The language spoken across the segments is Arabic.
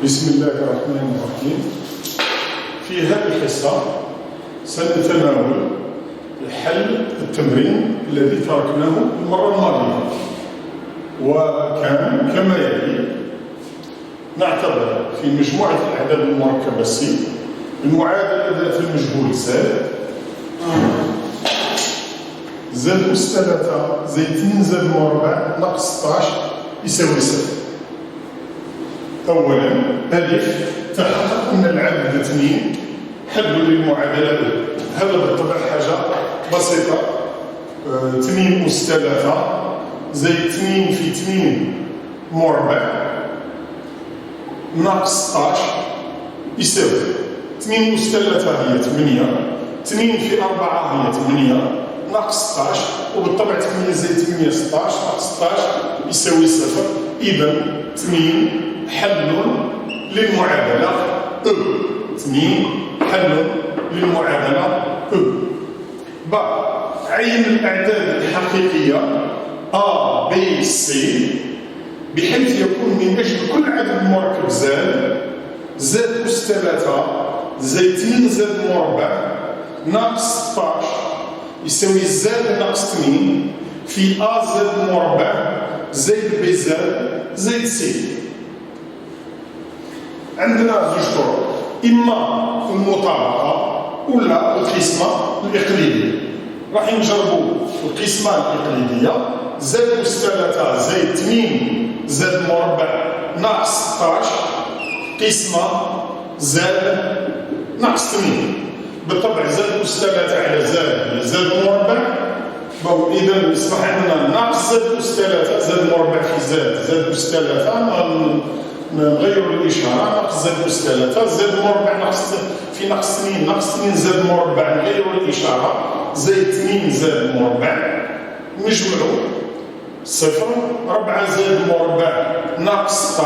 بسم الله الرحمن الرحيم. في هذه الحصة سنتناول حل التمرين الذي تركناه المرة الماضية، وكان كما يلي: نعتبر في مجموعة الأعداد المركبة سي المعادلة ذات المجهول زد أس 3 زائد 2 زد مربع ناقص 16 يساوي 0. أولا ألف، تحقق أن العدد 2 حل للمعادلة ب. هذا بالطبع حاجة بسيطة. 2 أس 3 زائد 2 في 2 مربع ناقص 16 يساوي 2 أس 3 هي 8، 2 في 4 هي 8 ناقص 16، وبالطبع 8 زائد 8 16 ناقص 16 يساوي 0. إذا 2 حل للمعادلة أ. 2 حل للمعادلة أ. ب. عين الأعداد الحقيقية A B C بحيث يكون من أجل كل عدد مركب زاد أس 3 زائد 2 زاد مربع ناقص 16 يساوي زاد ناقص 2 في A زاد مربع زائد B زائد C. عندنا زوج طرق: إما المطابقة ولا القسمة الإقليدية. راح نجربوا القسمة الإقليدية: زاد أس 3 زائد 2 زاد مربع ناقص 16 قسمة زاد ناقص 8. بالطبع زاد أس 3 على زاد مربع، إذا يصبح عندنا ناقص زاد أس 3 زاد مربع في زاد أس 3 نغير الإشارة، ناقص زاد أس 3 زاد مربع ناقص 2 ناقص 2 زاد مربع نغير الإشارة زائد 2 زاد مربع نجمعوا 0. 4 زاد مربع ناقص 16،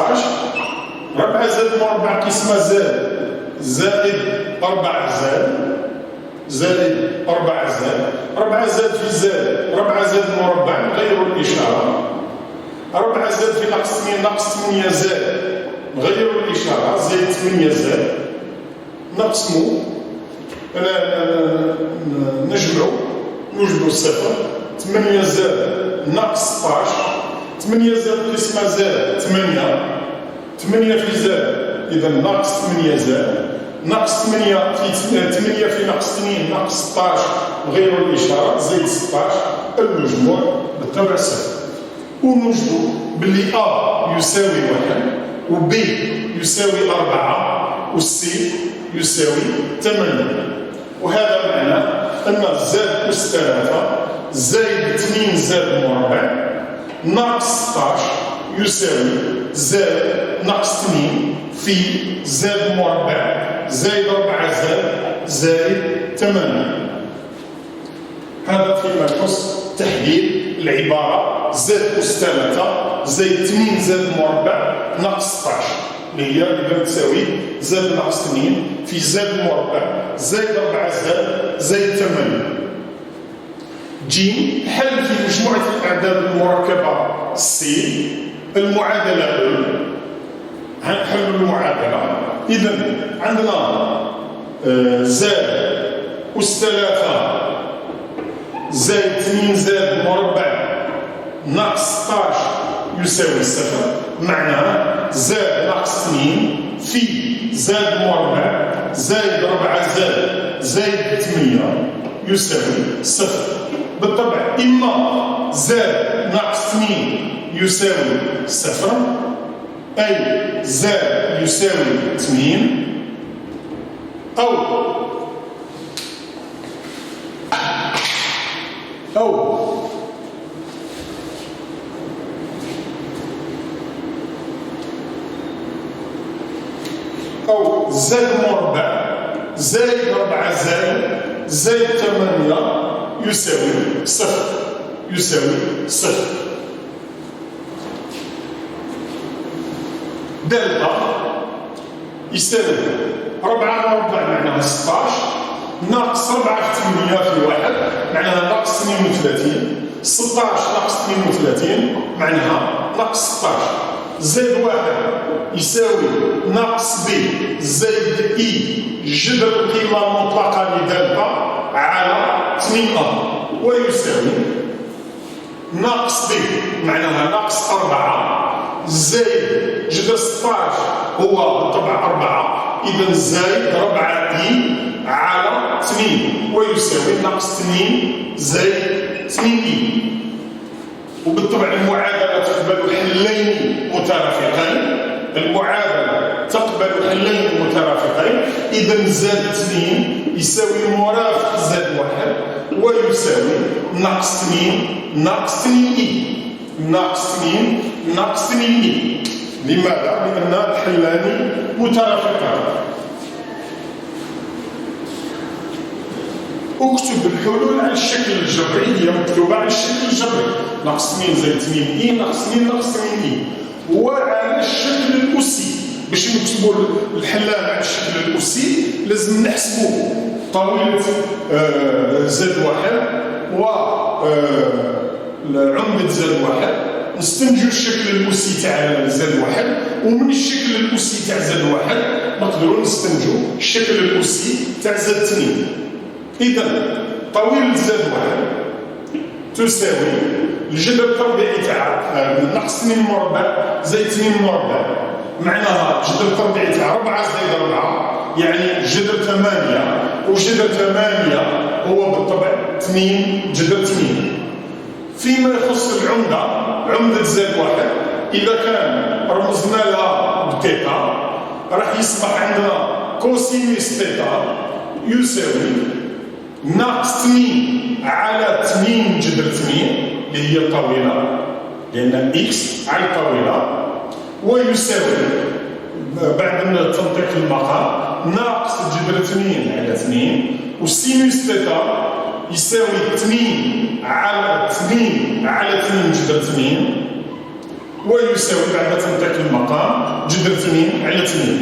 4 زاد مربع قسمة زائد 4 زائد 4 4 زاد في 4 زاد مربع نغير الإشارة، 4 زاد في ناقص 2 ناقص 8 نغير الإشارة زائد 8 نقسموا نجمعوا 0. 8 ناقص 16، 8 قسمة 8 في إذا ناقص 8 ناقص 8 في ناقص 2 ناقص 16 نغير الإشارة زائد 16. المجموع بالطبع 0. ونوجدوا باللي A يساوي 1 و B يساوي 4 و C يساوي 8. وهذا معناه أن زاد أس 3 زائد 2 زاد مربع ناقص 16 يساوي زاد ناقص 2 في زاد مربع زائد 4 زائد 8. هذا فيما يخص تحديد العبارة زاد أس 3 زائد 2 زاد مربع ناقص 16 اللي هي إذا تساوي زاد ناقص 2 في زاد مربع زائد 4 زائد 8. ج. حل في مجموعة الأعداد المركبة سي المعادلة أ. حل المعادلة. إذا عندنا زاد أس 3 زائد 2 زاد مربع ناقص 16 يساوي 0. معناه زاد ناقص 2 في زاد مربع زائد 4 زائد 8 يساوي 0. بالطبع إما زاد ناقص 2 يساوي 0، أي زاد يساوي 2، أو زاد مربع زائد 4 زائد 8 يساوي 0. دلتا يساوي 4 مربع معناها 16 ناقص 4 في 8 في 1 معناها ناقص 32، 16 ناقص 32 معناها ناقص 16. زد واحد يساوي ناقص ب زائد إي جذر القيمة المطلقة لدالتا على 2 ويساوي ناقص ب معناها ناقص 4 زائد جذر 16 هو بالطبع 4 إذا زائد 4 إي على 2 ويساوي ناقص 2 زائد 2 إي. وبالطبع المعادلة تقبل حلين مترافقين، المعادلة تقبل حلين مترافقين، إذا زاد 2 يساوي مرافق زاد 1 ويساوي ناقص 2 ناقص 2 إي ناقص 2 ناقص 2 إي. لماذا؟ لأن الحلان مترافقان. اكتب الحلول على الشكل الجبري، هي مكتوبة على الشكل الجبري ناقص 2 زائد 2 إي ناقص 2 ناقص 2 إي، وعلى الشكل الأسي. باش نكتبوا الحلان على الشكل الأسي لازم نحسبوا طاولة زاد 1 و عمدة زاد 1، نستنتجوا الشكل الأسي تاع زاد 1، ومن الشكل الأسي تاع زاد 1 نقدروا نستنتجوا الشكل الأسي تاع زاد 2. إذا طويل زاد 1 تساوي الجذر التربيعي تاع ناقص 2 مربع زائد 2 مربع، معناها الجذر التربيعي تاع 4 زائد 4 يعني جذر 8، وجذر 8 هو بالطبع 2 جذر 2. فيما يخص العمدة، عمدة زاد 1 إذا كان رمزنا لها بتيتا راح يصبح عندنا كوسينوس تيتا يساوي ناقص 2 على 2 جذر 2 اللي هي الطاولة لأن إكس على الطاولة، ويساوي بعد تنطيق المقام ناقص جذر 2 على 2، والسينوس تيتا يساوي 2 على 2 على 2 جذر 2 ويساوي بعد تنطيق المقام جذر 2 على 2.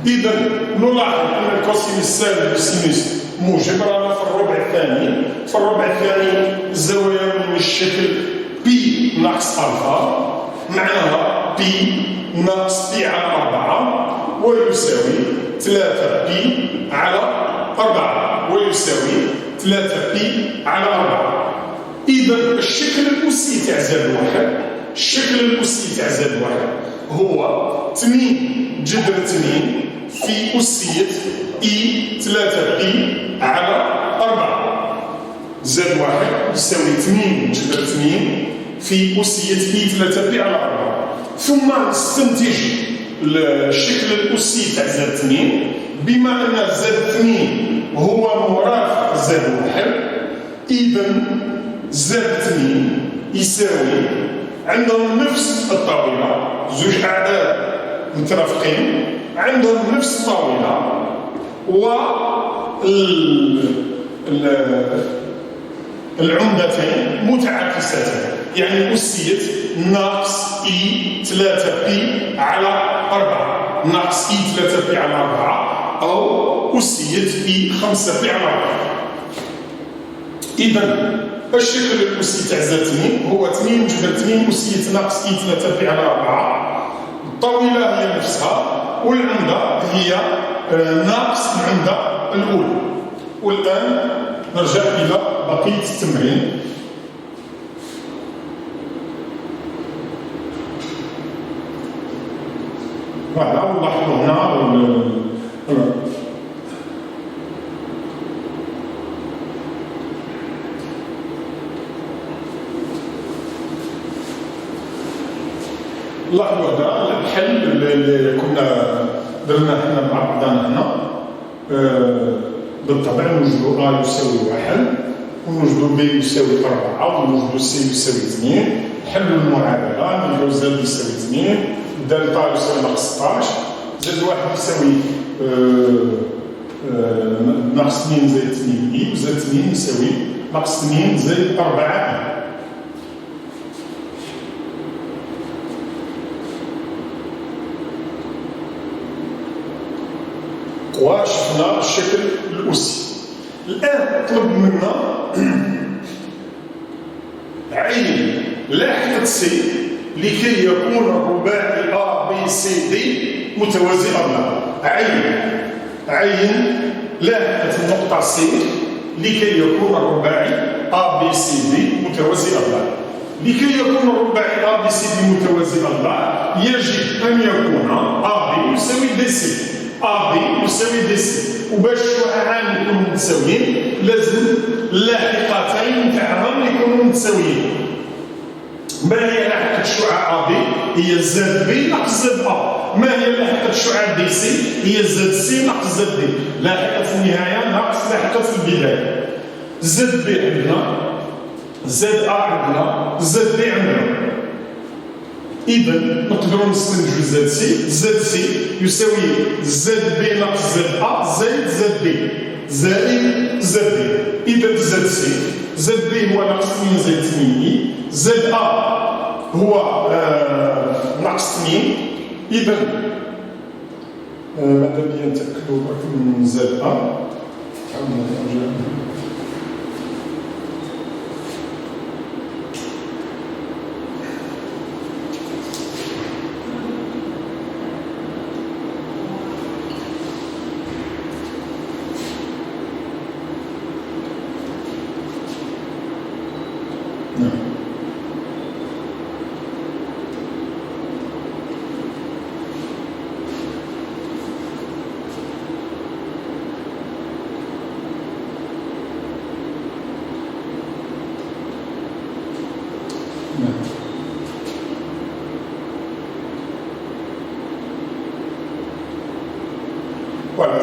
إذا نلاحظ أن الكوسينوس سالب والسينوس موجب رانا في الربع الثاني. في الربع الثاني الزوايا من الشكل بي ناقص ألفا، معناها بي ناقص بي على 4 ويساوي 3 بي على 4 ويساوي 3 بي على 4. إذا الشكل الأسي تاع زاد 1، الشكل الأسي تاع زاد 1 هو 2 جذر 2 في أسية إي 3 بي على 4. زاد 1 يساوي 2 جذر 2 في أسية إي 3 بي على 4. ثم نستنتج الشكل الأسي تاع زاد 2 بما أن زاد 2 هو مرافق زاد 1، إذا زاد 2 يساوي عندهم نفس الطاولة، زوج أعداد مترافقين عندهم نفس الطاولة و العمدتين متعاكستين، يعني أسية ناقص إي 3 بي على 4 ناقص إي 3 بي على 4 أو أسية إي 5 بي على 4. إذا الشكل الأسي تاع زاد 2 هو 2 جذر 2 أسية ناقص إي 3 بي على 4. الطاولة هي نفسها والعمدة هي ناقص العمدة الأولى. والآن نرجع إلى بقية التمرين. فوالا نلاحظوا هنا لاحظوا هنا الحل اللي كنا درناه هنا مع بعضنا هنا. بالطبع نوجدوا A يساوي 1 ونوجدوا B يساوي 4 ونوجدوا C يساوي 2. نحلوا المعادلة نلقاو زاد يساوي 2 دلتا يساوي ناقص 16 زاد 1 يساوي ناقص 2 زائد 2 إي وزاد 2 يساوي ناقص 2 زائد 4 إي. وشفنا الشكل الأسي. الآن طلب منا عين لاحقة سي لكي يكون الرباعي A B C D متوازي أضلاع. عين لاحقة النقطة C لكي يكون الرباعي A B C D متوازي أضلاع. لكي يكون الرباعي A B C D متوازي أضلاع يجب أن يكون AB يساوي DC. AB يساوي DC، وباش الشعاعان يكونوا متساويين لازم اللاحقتين تاعهم يكونوا متساويين. ما هي لاحقة الشعاع AB؟ هي زد بي ناقص زد A. ما هي لاحقة الشعاع دي سي؟ هي زد سي ناقص زد دي. لاحقة النهاية ناقص لاحقة البداية. زد بي عندنا، زد A عندنا، زد دي عندنا. إذا نقدروا نستنتجوا زد سي. زد سي يساوي زد بي ناقص زد A زائد زد بي زائد زد دي. إذا زد سي زد بي هو ناقص 2 زائد 8 إي، زد A هو ناقص 2. إذا ماذا بيا نتأكدوا من زد A. Voilà,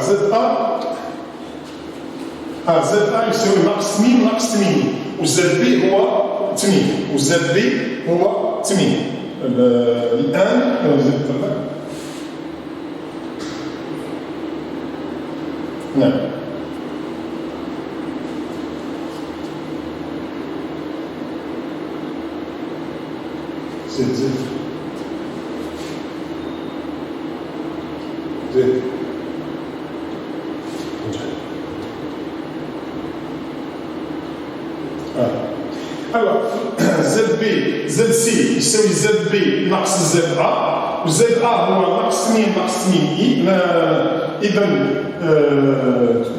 ZA يساوي ناقص 2 ناقص 8، وزد بي هو 8، وزد بي هو 8. الآن زدت لك. نعم. زد زد زد. Alors, ZB, ZC يساوي ZB ناقص ZA، وZA هو ناقص 2 ناقص 8 إي. إذا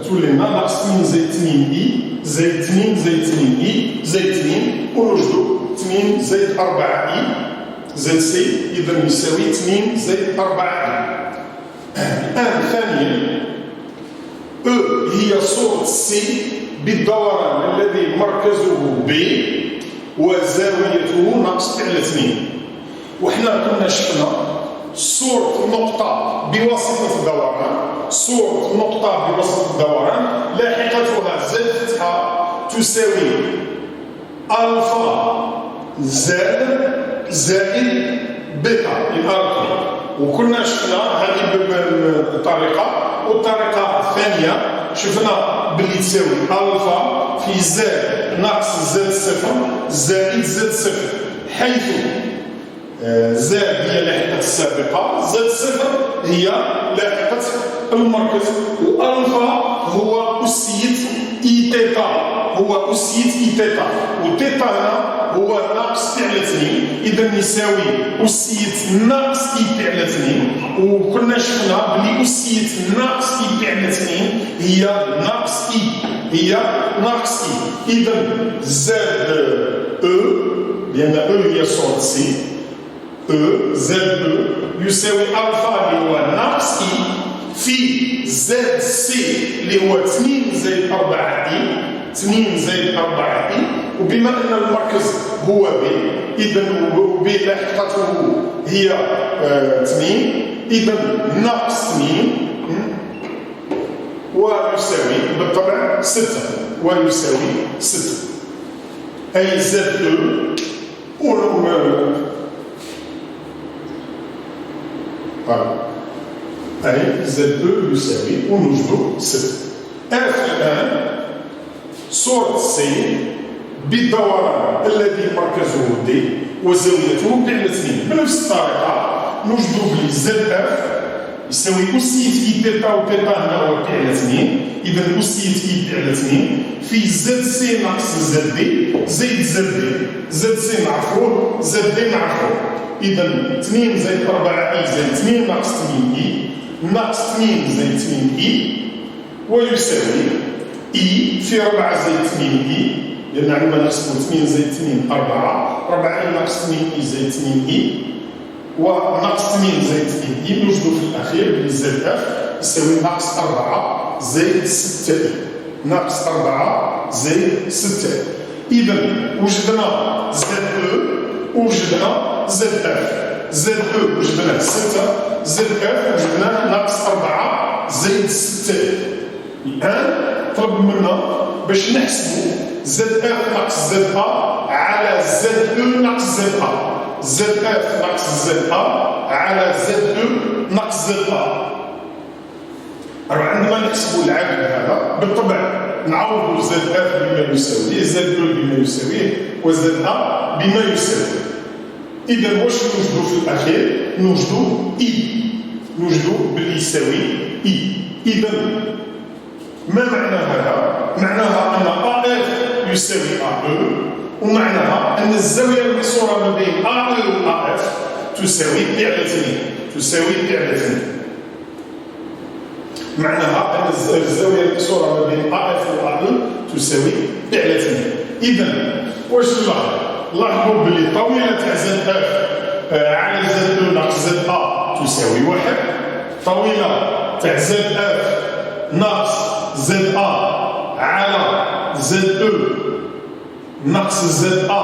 تولي لنا ناقص 2 زائد 8 إي زائد 2 زائد 8 إي زائد 2، ونوجدوا 2 زائد 4 إي زائد سي. إذا يساوي 2 زائد 4 إي. الآن ثانيا هي صورة سي بالدوران الذي مركزه B وزاويته ناقص فعل 2. وحنا كنا شفنا صورة نقطة بواسطة الدوران، صورة نقطة بواسطة الدوران لاحقتها زد فتحة تساوي ألفا زائد بيتا الألفا. وكنا شفنا هذه الطريقة. والطريقة الثانية شفنا باللي تساوي ألفا في زد ناقص زد صفر زائد زد صفر، حيث زد هي لاحقة السابقة، زد صفر هي لاحقة المركز، وألفا هو أسية إي تيتا، هو أسية إي تيتا، وتيتا هنا هو ناقص فعل 2. إذا يساوي أسية ناقص إي فعل 2. وكنا شفنا بلي أسية ناقص إي فعل 2 هي ناقص إي، هي ناقص إي. إذا زد لأن هي صورة سي، زد يساوي ألفا اللي هو ناقص إي في زد سي اللي هو 2 زائد 4 إي، 2 زائد 4 إي. وبما أن المركز هو بي، إذا بي لاحقته هي 2، إذا ناقص 2 ويساوي بالطبع 6، ويساوي 6. أي زد أي زد يساوي ونوجدو 6. الآن صورة سي بالدوران الذي مركزه دي وزاويته فعل 2. بنفس الطريقة نوجدو بلي زد اف يساوي أسية تيتا وتيتا هنا هو بي على 2 إذا أسية بي على 2 في زد سي ناقص زد دي زائد زد دي زد سي نعرفوه زد دي نعرفوه إذا 2 زائد 4 إي زائد 2 ناقص 2 إي ناقص 2 زائد 2 إي ويساوي إي في 4 زائد 2 إي لأن عندما نحسبوا 2 زائد 2 4 4 إي ناقص 2 إي زائد 2 إي وناقص 2 زائد 2 إي نوجدوا في الأخير بلي زد إف يساوي ناقص 4 زائد 6 إي ناقص 4 زائد 6 إذا وجدنا زد أو وجدنا زد إف زد أو وجدناه 6 زد إف وجدناه ناقص 4 زائد 6 الآن طلب منا باش نحسبوا زد إف ناقص زد أ على زد أو ناقص زد أ زد إف ناقص زد أ على زد أو ناقص زد أ عندما نحسبوا العدد هذا بالطبع نعوضوا زد اف بما يساويه زد او بما يساويه وزد ا بما يساويه اذا واش نوجدوا في الاخير نوجدوا اي نوجدوا باللي يساوي اي اذا ما معنى هذا معناها ان ا اف يساوي ا او ومعناها ان الزاويه المحصوره ما بين ا او و ا اف تساوي بي على 2 تساوي بي على 2 معناها أن الزاوية المكسورة ما بين أف و أ تساوي بي على 2 إذا واش نلاحظوا؟ لاحظوا بلي طويلة تاع زد اف على زد او ناقص زد أ تساوي 1 طويلة تاع زد اف ناقص زد أ على زد او ناقص زد أ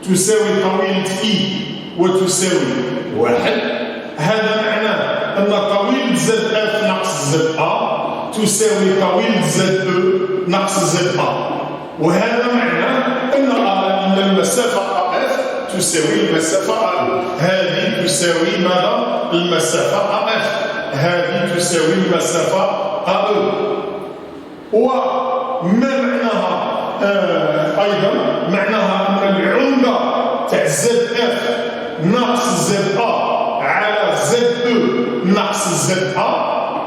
تساوي طويلة إي وتساوي 1 هذا معناه أن طويلة زد اف ناقص زد أ تساوي طويلة زد او ناقص زد أ وهذا معناه أن المسافة أ اف تساوي المسافة أ او هذه تساوي ماذا؟ المسافة أ اف هذه تساوي المسافة أ او وما معناها أيضا معناها أن العمدة تاع زد اف ناقص زد أ على زد او ناقص زد أ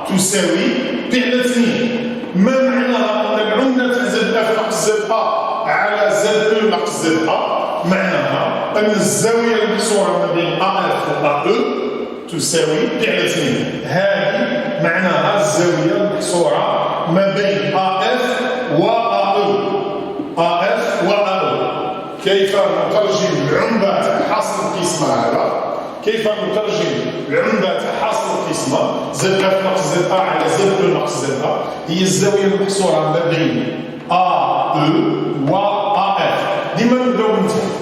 تساوي بي على 2 ما معناها أن العمدة تاع زد اف ناقص زد أ على زد او ناقص زد أ معناها أن الزاوية المحصورة ما بين أ اف و أ او تساوي بي على 2 هذه معناها الزاوية المحصورة ما بين أ اف و أ او أ اف و أ او كيف نترجم العمدة تاع حاصل القسمة هذا كيف نترجم العمدة تاع حاصل القسمة زد اف ناقص زد أ على زد او ناقص زد أ هي الزاوية المحصورة ما بين أ او و أ اف ديما نبداو من تحت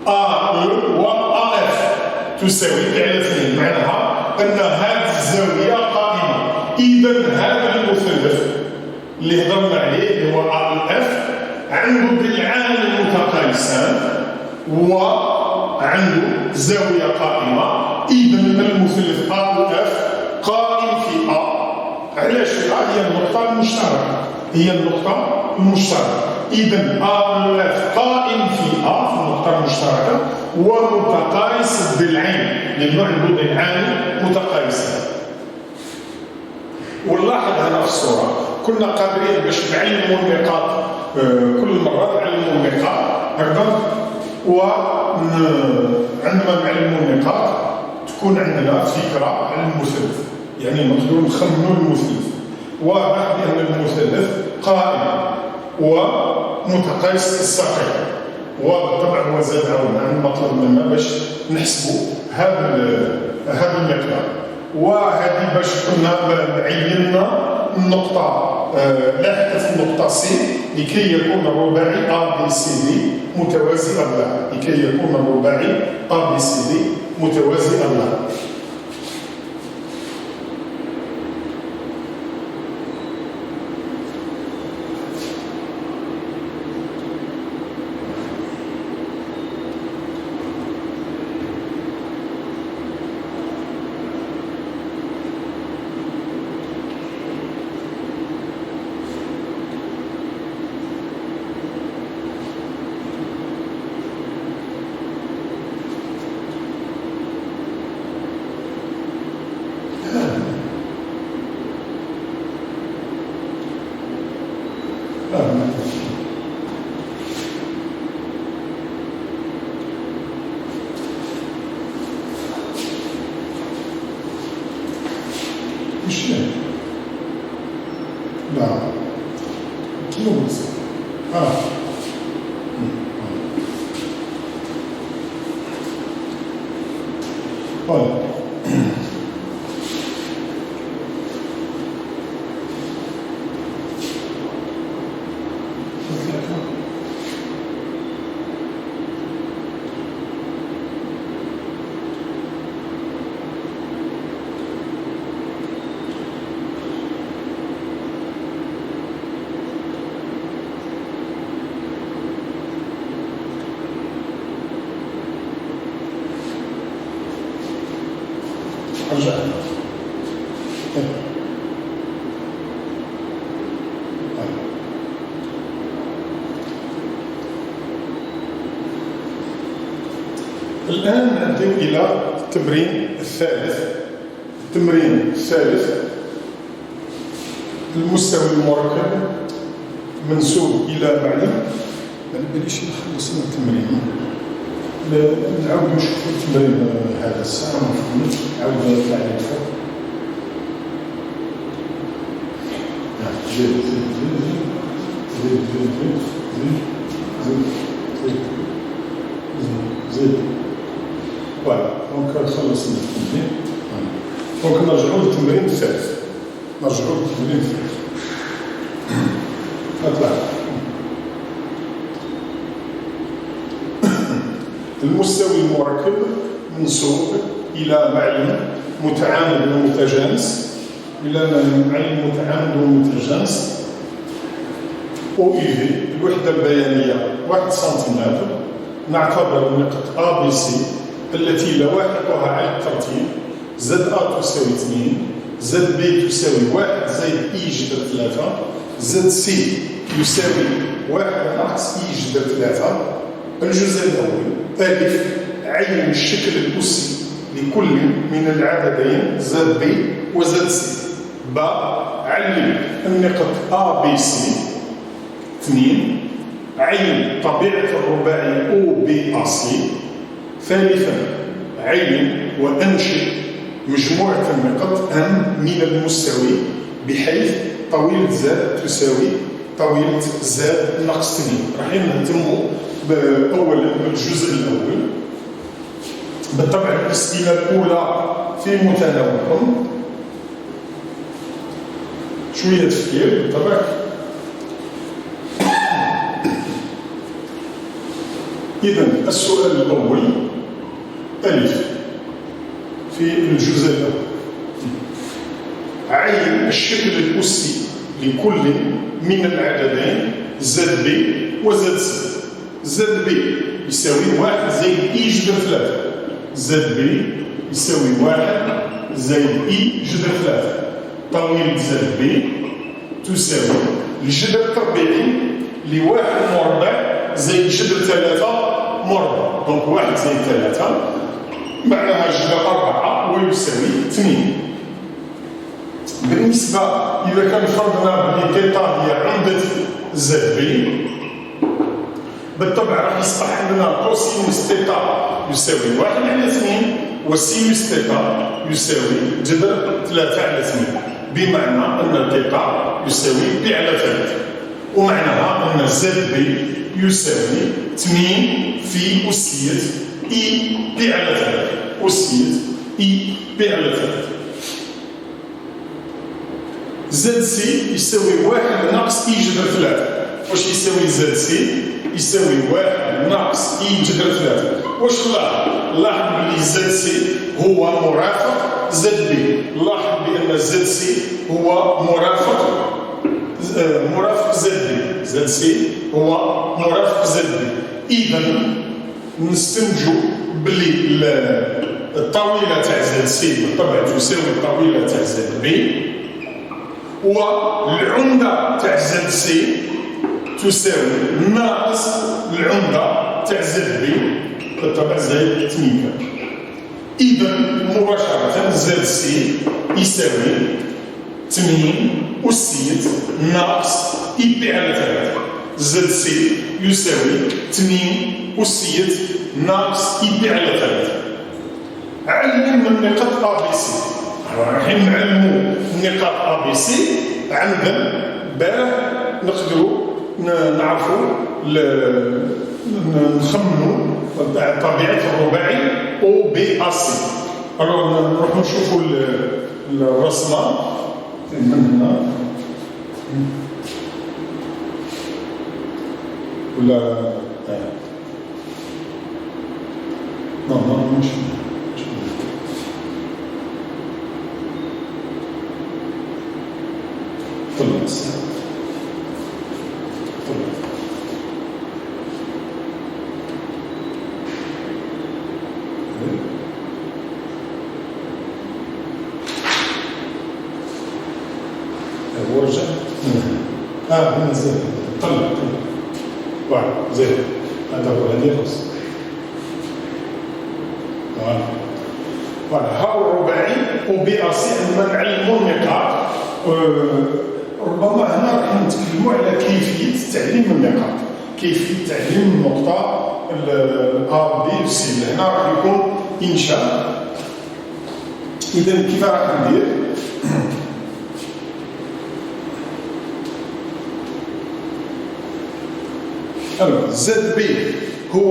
أ او و أ اف تساوي بي على 2 معناها أن هذه الزاوية قائمة إذا هذا المثلث اللي هضرنا عليه اللي هو أ او اف عنده ضلعان متقايسان وعنده زاوية قائمة إذا المثلث أ او اف قائم في أ علاش هي النقطة المشتركة هي النقطة المشتركة إذا أ او اف قائم في أ في النقطة المشتركة ومتقايس الضلعين لأنه عنده ضلعان متقايسان ونلاحظ هنا في الصورة كنا قادرين باش نعلموا النقاط كل مرة نعلموا النقاط هكذا وعندما نعلموا النقاط تكون عندنا فكرة عن المثلث يعني نقدروا نخمنوا المثلث واضح بأن المثلث قائم ومتقايس الساقين وبالطبع هو زاد عاونا المطلب منا باش نحسبوا هذا المقدار وهذه باش كنا عينا النقطة لاحقة النقطة سي لكي يكون الرباعي أ بي سي دي متوازي أم لا لكي يكون الرباعي أ بي سي دي متوازي أم لا فوالا. رجع الآن نأتي إلى التمرين الثالث. التمرين الثالث المستوى المركب منسوب إلى معلم. ما نباليش خلصنا التمرين، نعاود نشوفوا التمرين هذا الساعة نعاود تعليق فوق. زيد زيد زيد زيد زيد زيد زيد. فوالا دونك خلصنا التمرين. دونك نرجعوا للتمرين الثالث. اطلع. المستوي المركب منسوب إلى معلم متعامد ومتجانس. OIV الوحدة البيانية 1 سنتيمتر. نعتبر النقط A B C التي لواحقها على الترتيب ZA تساوي 2، ZB تساوي 1 زائد I جذر 3، ZC يساوي 1 ناقص I جذر 3. الجزء الأول: ألف، عين الشكل الأسي لكل من العددين ZB وZC. ب، علم النقط A B C. 2، عين طبيعة الرباعي OBAC. ثالثا، عين وأنشئ مجموعة النقط M من المستوي بحيث طويلة Z تساوي طويلة Z ناقص 2. راح نهتموا أولا بالجزء الأول. بالطبع الأسئلة الأولى في متناولكم، شوية تفكير بالطبع. إذن السؤال الأول: ألف في الجزء الأول، عين الشكل الأسي لكل من العددين ZB وZC. ZB يساوي 1 زائد I جذر 3. ZB يساوي 1 زائد I جذر 3. طويلة ZB تساوي الجذر التربيعي لواحد مربع زائد جذر 3 مربع. دونك 1 زائد 3 معناها جذر 4 ويساوي 2. بالنسبة إذا كان فرضنا بلي تيتا هي عمدة ZB، بالطبع راح يصبح عندنا كوسينوس تيتا يساوي 1 على 2 وسينوس تيتا يساوي جذر 3 على 2، بمعنى أن تيتا يساوي بي على 3، ومعناها أن ZB يساوي 2 في أسية إي بي على 3، أسية إي بي على 3. ZC يساوي 1 ناقص إي جذر 3. واش يساوي ZC؟ يساوي 1 ناقص إي جذر 3. واش لاحظ بلي ZC هو مرافق ZB. لاحظ بأن ZC هو مرافق ZB. ZC هو مرافق ZB. إذا نستنتجوا بلي الطاولة تاع ZC بالطبع تساوي الطاولة تاع ZB، والعمدة تاع ZC تساوي ناقص العمدة تاع ZB بالطبع زائد 8. إذا مباشرة ZC يساوي 2 أسية ناقص إي بي على 3. ZC يساوي 2 أسية ناقص إي بي على 3. علم النقاط ABC. راح نعلموا النقاط ABC عمدا باه نقدروا نعرفوا نخمنوا طبيعة الرباعي OBAC. نروح نشوفوا الرسمة من هنا ولا مش ورجع هنا زين طلع واحد زين هذا هو هذه الرسم ها الرباعي وبأصل منع المنقط. ربما هنا راح نتكلموا على كيفية تعليم النقاط، كيفية تعليم النقطة A B C. هنا راح يكون إنشاء. إذا كيف راح ندير؟ زد بي هو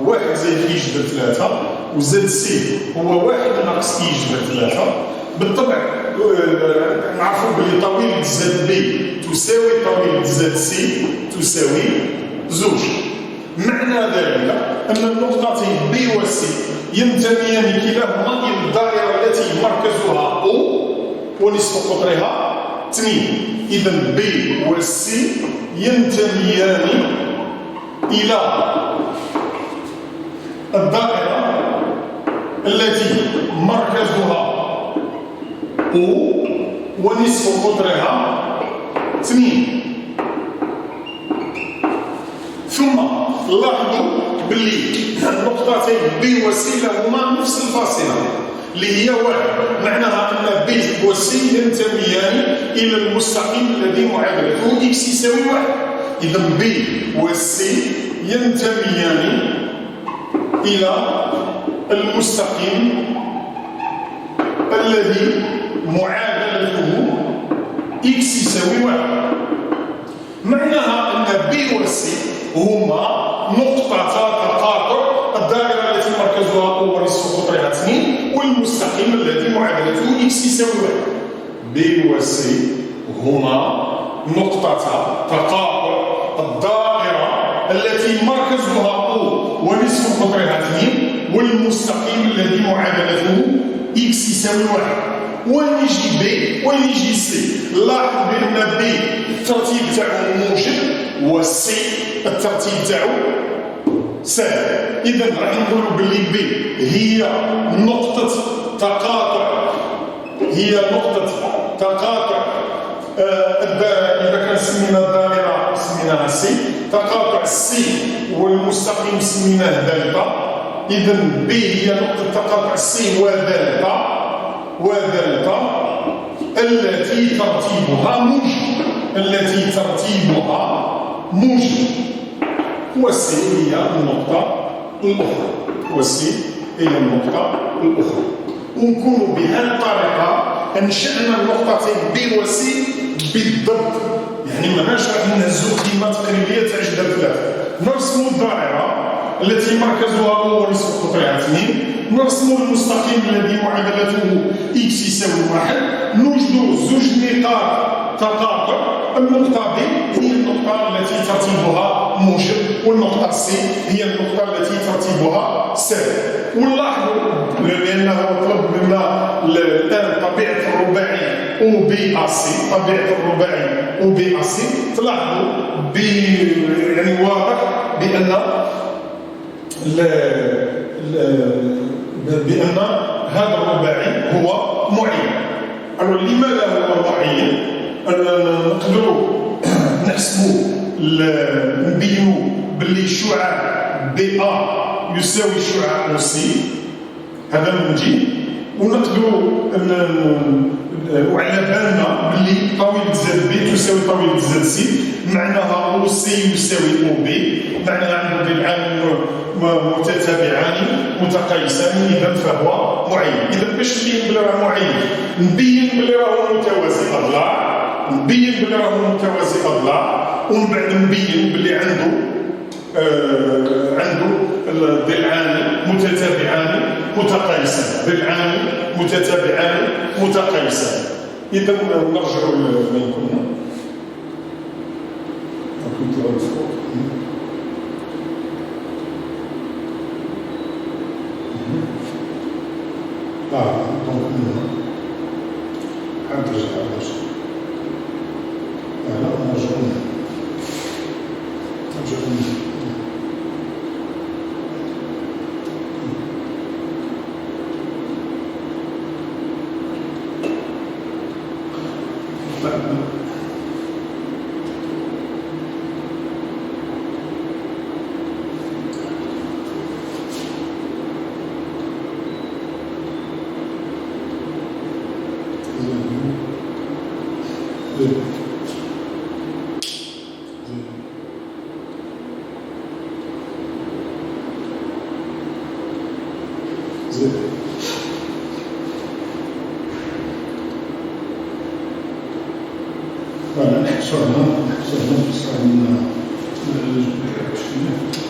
1 زائد إي جبر 3 وزد سي هو 1 ناقص إي جبر 3. بالطبع نعرفوا بلي طويلة زد بي تساوي طويلة زد سي تساوي 2. معنى ذلك أن النقطتين بي وسي ينتميان كلاهما إلى الدائرة التي مركزها أو ونصف قطرها 2. إذا بي وسي ينتميان إلى الدائرة التي مركزها أو ونصف قطرها 2. ثم لاحظوا باللي النقطتين بي وسي لهما نفس الفاصلة اللي هي 1. معناها أن بي وسي ينتميان إلى المستقيم الذي معادلته إكس يساوي 1. إذا بي وسي ينتميان إلى المستقيم الذي معادلته إكس يساوي 1. معناها أن بي وسي هما نقطة تقاطع الدائرة التي مركزها هو نصف قطرها 2 والمستقيم الذي معادلته إكس يساوي 1. بي وسي هما نقطة تقاطع الدائرة التي مركزها O ونصف قطرها 2 والمستقيم الذي معادلته إكس يساوي 1. وين يجي بي وين يجي سي؟ لاحظ بأن بي الترتيب تاعو موجب والسي الترتيب تاعو سالب. إذا راح نقولوا بلي بي هي نقطة تقاطع إذا كان سمينا الدائرة سميناها سي، تقاطع السي والمستقيم سميناه دلتا. إذا بي هي نقطة تقاطع السي ودلتا التي ترتيبها موجب والسي هي النقطة الأخرى. ونكون بهذه الطريقة أنشأنا النقطتين بي وسي بالضبط، يعني ماناش راح نهزو قيمة تقريبية تاع جدر 3. نرسموا الدائرة التي مركزها هو نصف قطرها 2، نرسموا المستقيم الذي معادلته إكس يساوي 1، نوجدوا زوج نقاط تقاطع. النقطة B هي النقطة التي ترتيبها موجب والنقطة C هي النقطة التي ترتيبها سالب. ونلاحظوا لأنه طلب منا الآن طبيعة الرباعي OBAC، طبيعة الرباعي OBAC، تلاحظوا يعني واضح بأن هذا الرباعي هو معين. لماذا هو معين؟ نقدروا نحسبوا نبينوا باللي الشعاع بي A يساوي شعاع أو سي، هذا من جهة. ونقدروا وعلى بالنا باللي طويلة زد بي تساوي طويلة زد سي، معناها أو سي يساوي أو بي، معناها عند ضلعان متتابعان متقايسان، إذا فهو معين. إذا باش نبين بلي راه معين نبين بلي راه متوازي أضلاع، ومن بعد نبين بلي عنده الضلعان متتابعان متقايسان، بالعام متتابعان متقايسان. إذا نرجع لما كنا كنت غنفوق دونك هنا غنرجع نرجعو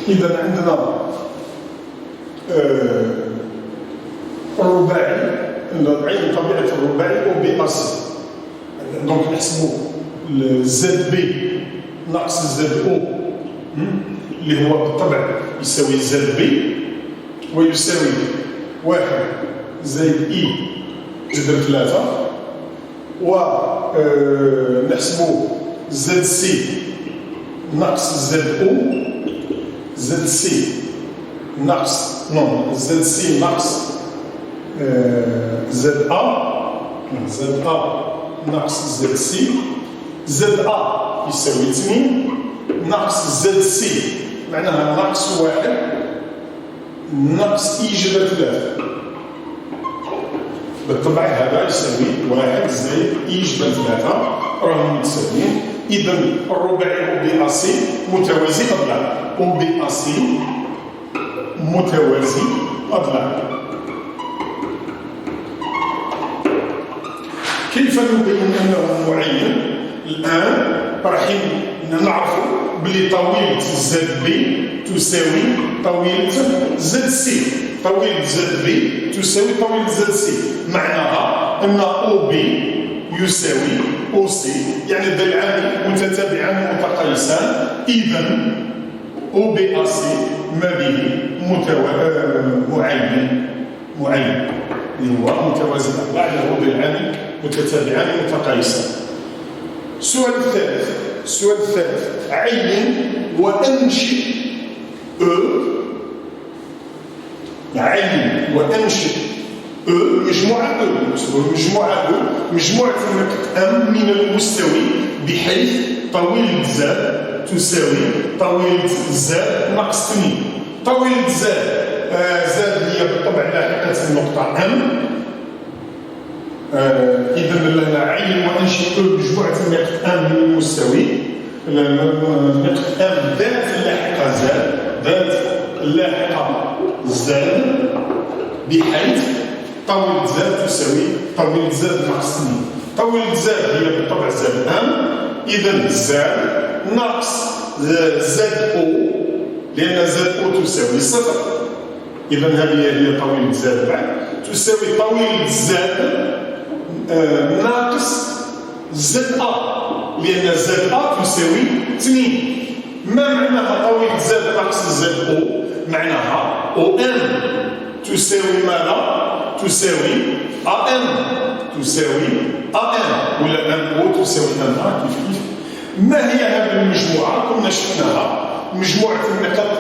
إذا عندنا الرباعي، عين طبيعة الرباعي أو بي أصل، دونك نحسبو زد بي ناقص زد أو اللي هو بالطبع يساوي زد بي ويساوي 1 زائد إي جذر 3 ونحسبو زد سي ناقص زد أو زد سي ناقص زد سي ناقص زد زد ناقص زد سي زد يساوي 2 ناقص زد سي معناها ناقص 1 ناقص إي جذر 3. بالطبع هذا يساوي 1 زائد إي جذر 3 راهم متساويين. إذا الرباعي أو بي أسي متوازي أضلاع، أو بي أسي متوازي أضلاع. كيف نبين أنه معين؟ الآن راح نعرفوا بلي طويلة زد بي تساوي طويلة زد سي، طويلة زد بي تساوي طويلة زد سي، معناها أن أو بي يساوي أو سي، يعني ضلعان متتابعان متقايسان. إذا أو بي أسي ما به معين اللي هو متوازي الأضلاع، اللي هو ضلعان متتابعان متقايسان. السؤال الثالث عين وأنشئ مجموعة مجموعة أم من المستوي بحيث طويلة زاد تساوي طويلة زاد ناقص 2. طويلة زاد هي بالطبع لاحقة النقطة أم. إذا لنا عين وأنشئ مجموعة نقط أم من المستوي، نقط أم ذات اللاحقة زاد، ذات اللاحقة زاد بحيث طويلة زاد تساوي طويلة زاد ناقص 2. طويلة زاد هي بالطبع زاد أم، إذا زاد ناقص زاد أو، لأن زاد أو تساوي 0. إذا هذه هي طويلة زاد بعد تساوي طويلة زاد ناقص زد لأن زد تساوي 2. ما معناها طويلة زد ناقص زد أو؟ معناها أو أم تساوي ماذا؟ تساوي أم، تساوي أم، ولا أم أو تساوي أم كيف. ما هي هذه المجموعة؟ كنا شفناها مجموعة النقط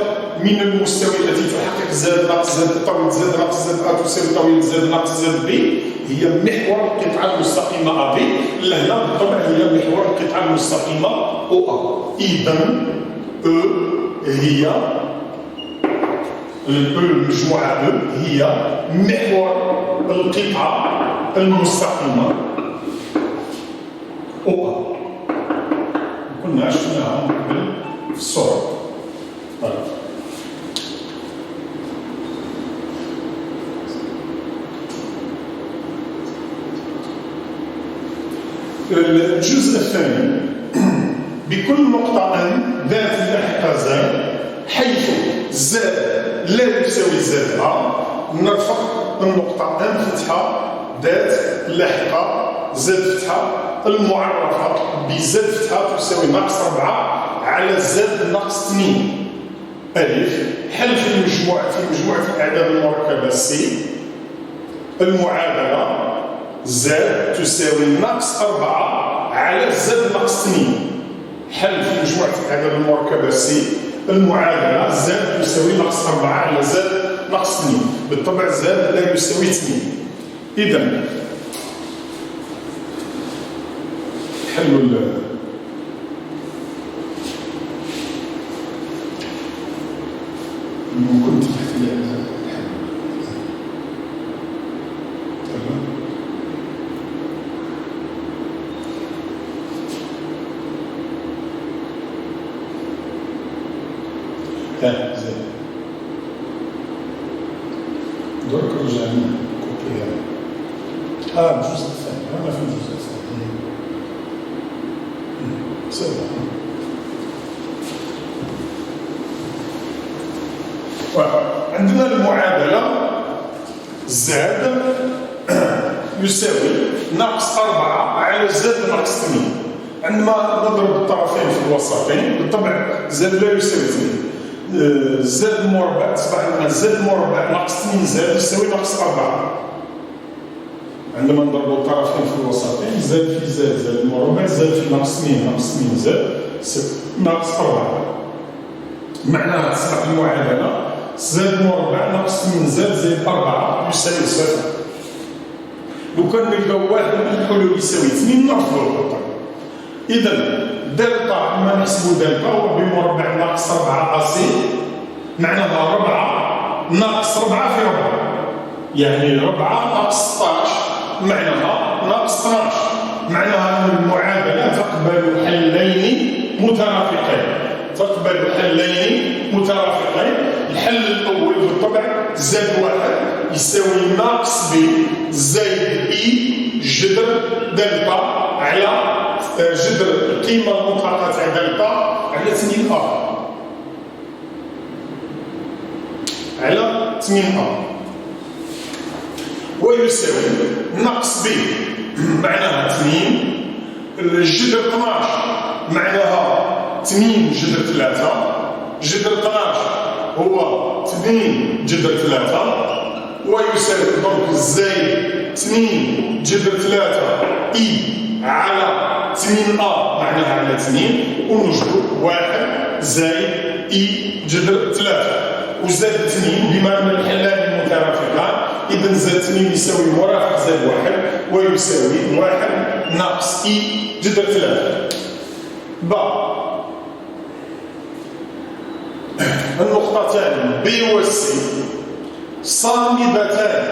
من المستوي التي تحقق زد ناقص زد، طويلة زد ناقص زد تساوي طويلة زد ناقص زد بي، هي محور القطعة المستقيمة أ بي. لهنا بالطبع هي محور القطعة المستقيمة أو أ. إذا أ هي المجموعة أ هي محور القطعة المستقيمة أو أ. كنا شفناها من قبل في الصورة. الجزء الثاني بكل نقطة أن ذات اللاحقة زد حيث زد لا يساوي زد أ نرفق النقطة ام فتحة ذات لاحقة زد فتحة المعرفة بزد فتحة تساوي ناقص 4 على زد ناقص 2 ألف. حل في مجموعة الأعداد المركبة سي المعادلة زد تساوي ناقص 4 على زد ناقص 2. حل في مجموعة الأعداد المركبة سي المعادلة زد تساوي ناقص 4 على زد ناقص 2. بالطبع زد لا يساوي 2. إذا حلوا ممكن تحت لي على الحل. تمام. زين درك رجعنا كوبي الجزء الثاني أنا في الجزء الثاني سهل. عندنا المعادلة زد يساوي ناقص 4 على زد ناقص 2. عندما نضرب الطرفين في الوسطين بالطبع زد لا يساوي 2. زد مربع تصبح لنا زد مربع ناقص 2 زد يساوي ناقص 4. عندما نضرب الطرفين في الوسطين زد في زد زد مربع زد في ناقص 2 ناقص 2 زد ناقص 4. معناها تصبح المعادلة زد مربع ناقص 2 زد زائد 4 يساوي 0. لو كان نلقاو واحد من الحلول يساوي 2 نرفضوا الخطأ. إذا دلتا لما نحسبوا دلتا هو بمربع ناقص 4 أسي معناها 4 ناقص 4 في 4 يعني 4 ناقص 16 معناها ناقص 12. معناها أن المعادلة تقبل حلين مترافقين. الحل الأول بالطبع زد واحد يساوي ناقص ب زائد إي جذر دلتا على جذر القيمة المطلقة تاع دلتا على 2 على 2 ويساوي ناقص ب معناها 2 الجذر 12 معناها 2 جذر 3 جذر 12 هو 2 جذر 3 ويساوي دونك زائد 2 جذر 3 إي على 2 معناها على 2 ونجدو 1 زائد إي جذر 3 وزاد 2 بما أن الحلان مترافقان إذا زاد 2 يساوي مرافق زائد 1 ويساوي 1 ناقص إي جذر 3. النقطتان B و C صامدتان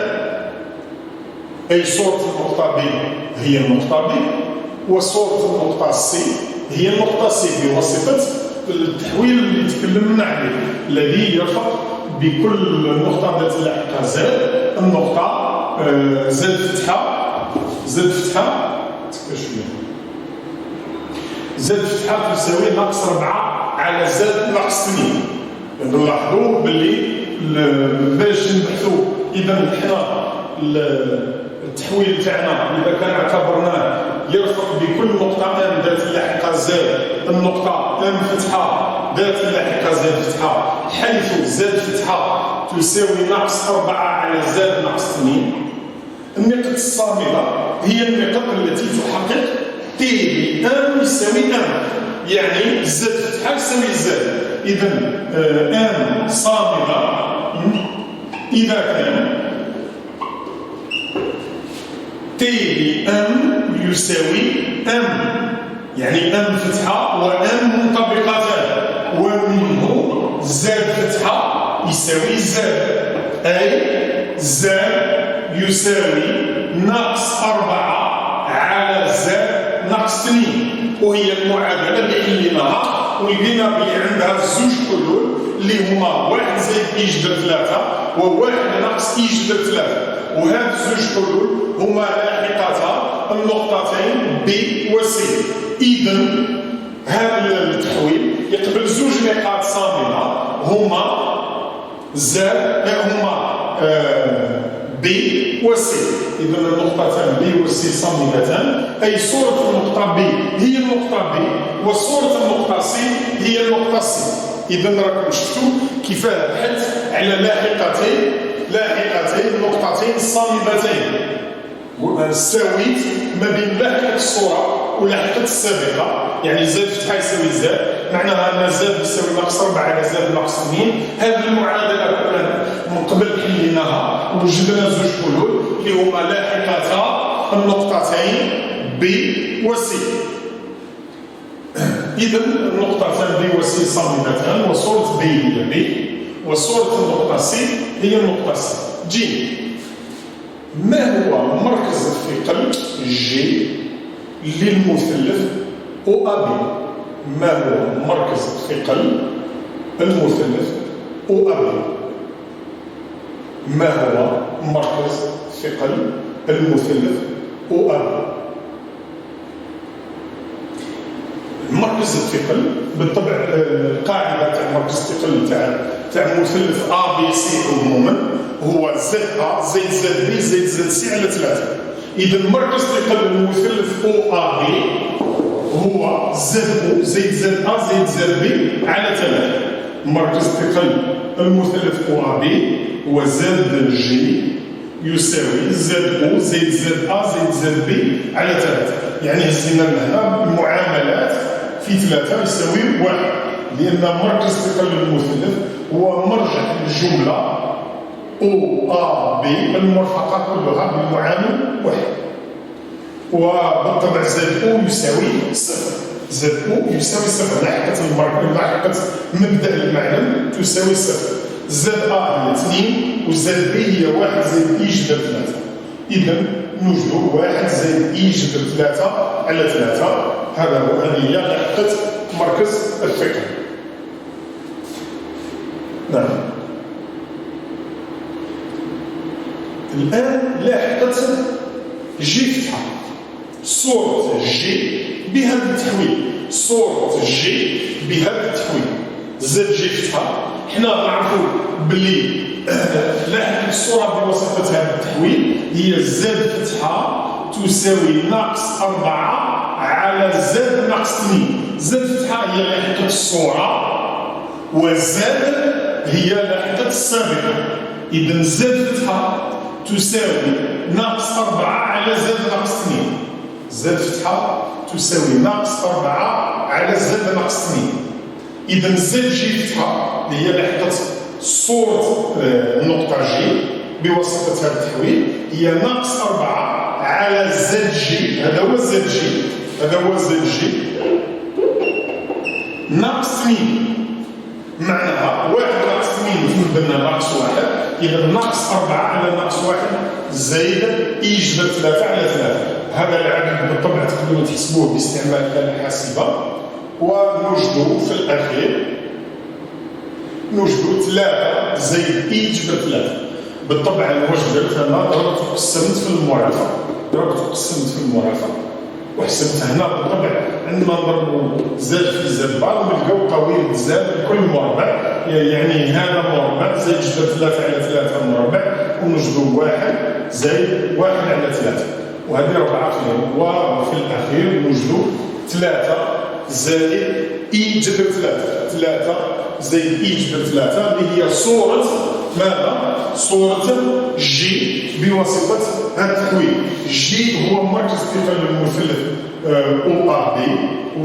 أي صورة النقطة B هي النقطة B وصورة النقطة C هي النقطة C بواسطة التحويل اللي تكلمنا عليه الذي يرفق بكل نقطة ذات لاحقة زد النقطة زد فتحة زد فتحة تساوي ناقص 4 على زد ناقص 2. نلاحظوا باللي باش نبحثوا إذا حنا التحويل تاعنا إذا كان اعتبرناه يرفق بكل نقطة ام ذات لاحقة زد النقطة ام فتحة ذات لاحقة زد فتحة حيث زد فتحة تساوي ناقص 4 على زد ناقص 2. النقط الصامدة هي النقط التي تحقق تي ام يساوي ام يعني زد فتحة يساوي زد. إذا ام صامدة إذا كان تي ام يساوي ام يعني ام فتحة وام منطبقتان ومنه زد فتحة يساوي زد أي زد يساوي ناقص 4 على زد ناقص 2 وهي المعادلة اللي حليناها ولقينا بلي عندها زوج حلول اللي هما 1 زائد إي جذر 3 و1 ناقص إي جذر 3 وهاد الزوج حلول هما لاحقتا النقطتين B و C. إذا هذا التحويل يقبل زوج نقاط صامدة هما B B وC. إذا النقطتان B وC صامدتان، أي صورة النقطة B هي النقطة B وصورة النقطة C هي النقطة C. إذا راكم شفتوا كيف بحثت على لاحقتين نقطتين صامدتين. ساويت ما بين لاحقة الصورة ولاحقة السابقة، يعني زاد فتحة يساوي زاد، معناها أن زاد يساوي ناقص 4 على زاد ناقص 2. هذه المعادلة كنا من قبل حليناها ووجدنا زوج حلول اللي هما لاحقتا النقطتين B و C. إذا النقطتان B و C صامدتان وصورة B هي B وصورة النقطة C هي النقطة C. جيم، ما هو مركز الثقل G للمثلث OAB؟ ما هو مركز الثقل المثلث OAB؟ ما هو مركز ثقل المثلث OAB؟ مركز الثقل بالطبع القاعدة تاع مركز الثقل تاع مثلث A B C عموما هو زد A زائد زد B زائد زد C على 3. إذا مركز ثقل المثلث OAB هو زد O زائد زد A زائد زد B على 3. مركز ثقل المثلث OAB هو زد G يساوي زد O زائد زد A زائد زد B على 3. يعني هزينا لهنا المعاملات في 3 يساوي 1، لأن مركز ثقل المثلث هو مرجع الجملة OAB المرفقة كلها بالمعامل 1. وبالطبع زد O يساوي 0. زد O يساوي 0 لاحقة مبدأ المعلم تساوي 0. زد A هي 2 وزد B هي 1 زائد E جذر 3. إذا نوجد 1 زائد E جذر 3 على 3. هذه هي لاحقة مركز الثقل. نعم. الآن لاحقة جي فتحة. صورة جي بهذا التحويل، صورة جي بهذا التحويل زد جي فتحة. حنا نعرفوا بلي لاحقة الصورة بواسطة هذا التحويل هي زد فتحة تساوي ناقص 4 على زد ناقص 2. زد فتحة هي لاحقة الصورة وزد هي لاحقة السابقة. إذا زد فتحة تساوي ناقص 4 على زد ناقص 2. زد فتحة تساوي ناقص 4 على زد ناقص 2. إذا زد جي فتحة هي لاحقة صورة النقطة جي بواسطة هذا التحويل هي ناقص 4 على زد جي. هذا هو زد جي، هذا هو زد جي ناقص 2. معناها 1 ناقص 2 تبدلنا ناقص 1. إذا ناقص 4 على ناقص 1 زائد إي جذر 3 على 3. هذا العدد بالطبع تقدروا تحسبوه باستعمال الآلة الحاسبة ونوجدوا في الأخير نوجدوا 3 زائد إي جذر 3. بالطبع الوجدت أنا ضربت وقسمت في المرافق، وحسبت هنا بالطبع عندما نضربوا زاد في زاد بعض نلقاو طويل زاد لكل مربع، يعني هذا مربع زائد جذر 3 على 3 مربع ونوجدوا 1 زائد 1 على 3 وهذه 4 فيهم. وفي الأخير نوجدوا 3 زائد إي جذر 3 زائد إي جذر 3 اللي هي صورة ماذا؟ صورة جي بواسطة هذا التحويل. جي هو مركز ثقل المثلث OAB،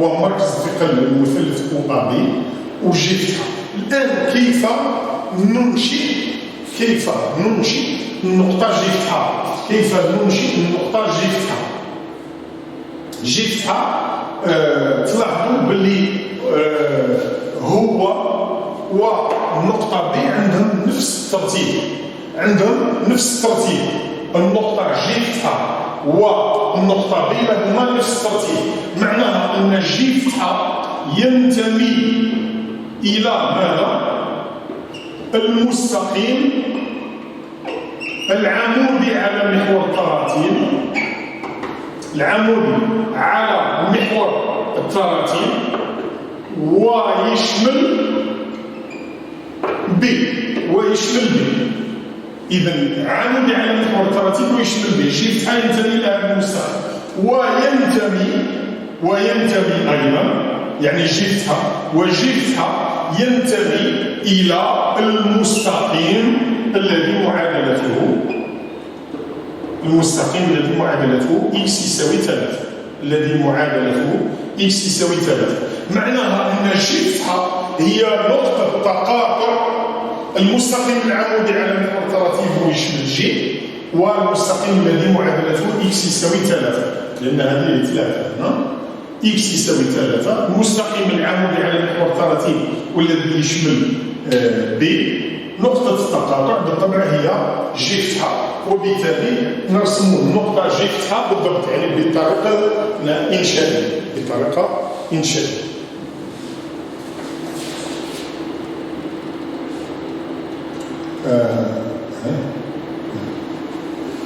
هو مركز ثقل المثلث OAB وجي فتحة. الآن كيف ننشئ النقطة جي فتحة؟ كيف ننشئ النقطة جي فتحة؟ جي فتحة تلاحظوا باللي هو والنقطة B عندهم نفس الترتيب، النقطة G فتحة والنقطة B لهما نفس الترتيب. معناها أن G فتحة ينتمي إلى ماذا؟ المستقيم العمودي على محور التراتيب، العمودي على محور التراتيب ويشمل B إذا عمودي على محور التراتيب ويشمل به جي فتحة ينتمي إلى هذا المستقيم وينتمي أيضا يعني جي فتحة وجي فتحة ينتمي إلى المستقيم الذي معادلته x يساوي 3 الذي معادلته x يساوي 3 معناها أن جي فتحة هي نقطة تقاطع المستقيم العمودي على محور التراتيب ويشمل جي والمستقيم الذي معادلته x يساوي 3 لأن هذه 3 x يساوي 3 المستقيم العمودي على محور التراتيب والذي يشمل b نقطة التقاطع بالطبع هي جي فتحة وبالتالي نرسم النقطة جي فتحة بالضبط يعني بطريقة إنشائية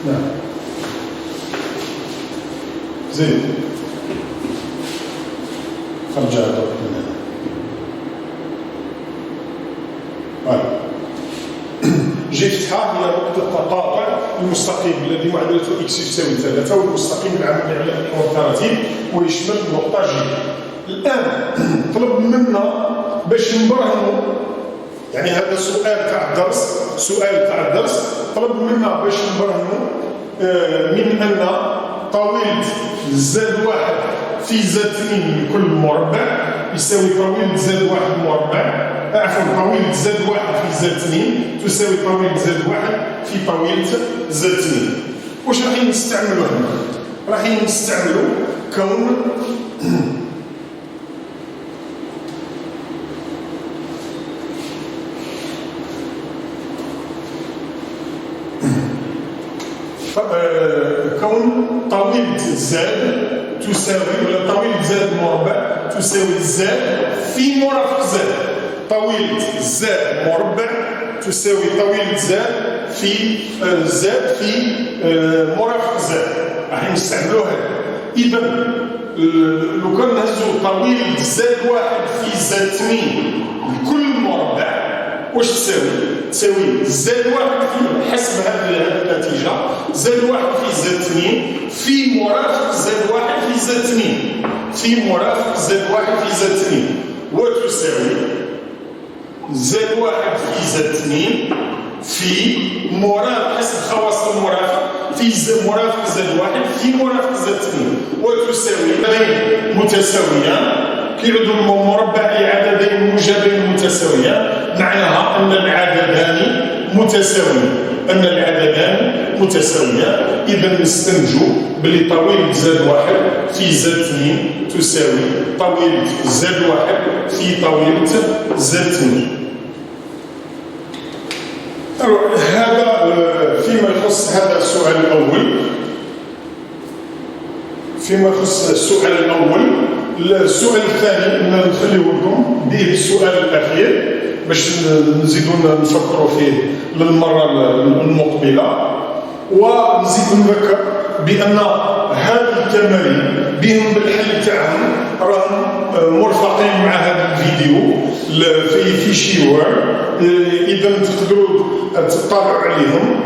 نعم زين خرج هذا جي فتحة هي نقطة تقاطع المستقيم الذي معادلته x يساوي 3 والمستقيم العمودي على محور التراتيب ويشمل نقطة جي. الآن طلب منا باش نبرهنوا يعني هذا سؤال تاع الدرس طلب منا باش نبرهنوا من أن طويلة زاد واحد في زاد 2 لكل مربع يساوي طويلة زاد واحد مربع طويلة زاد واحد في زاد 2 تساوي طويلة زاد واحد في طويلة زاد 2. واش راح نستعملوا هنا؟ راح نستعملوا كون طويلة زاد تساوي ولا طويلة زاد مربع تساوي زاد في مرافق زاد. طويلة زاد مربع تساوي طويلة زاد في مرافق زاد. راح نستعملوها. إذا لو كان نهزو طويلة زاد واحد في زاد 2 لكل مربع واش تساوي؟ تساوي زاد واحد في حسب هذه النتيجة زاد واحد في زاد 2 في مرافق زاد واحد في زاد 2 وتساوي زاد واحد في زاد 2 في مرافق حسب خواص المرافق في مرافق زاد واحد في مرافق زاد 2 وتساوي متساويان كيعودوا مربع لعددين موجبين متساويان معناها أن العددان متساويان إذا نستنتجوا بلي طويلة زاد واحد في زاد 2 تساوي طويلة زاد واحد في طويلة زاد 2. هذا فيما يخص هذا السؤال الأول. السؤال الثاني نخليه لكم به السؤال الأخير باش نزيدوا نفكروا فيه للمرة المقبلة ونزيد نذكر بأن هذه التمارين بهم بالحل تاعهم راهم مرفقين مع هذا الفيديو في شي وورد. إذا تقدروا تطلعوا عليهم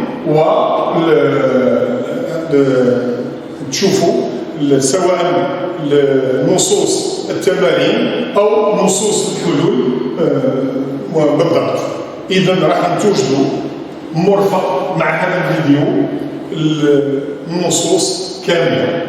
وتشوفوا سواء نصوص التمارين أو نصوص الحلول بالضبط. إذا راح توجدوا مرفق مع هذا الفيديو النصوص كاملة.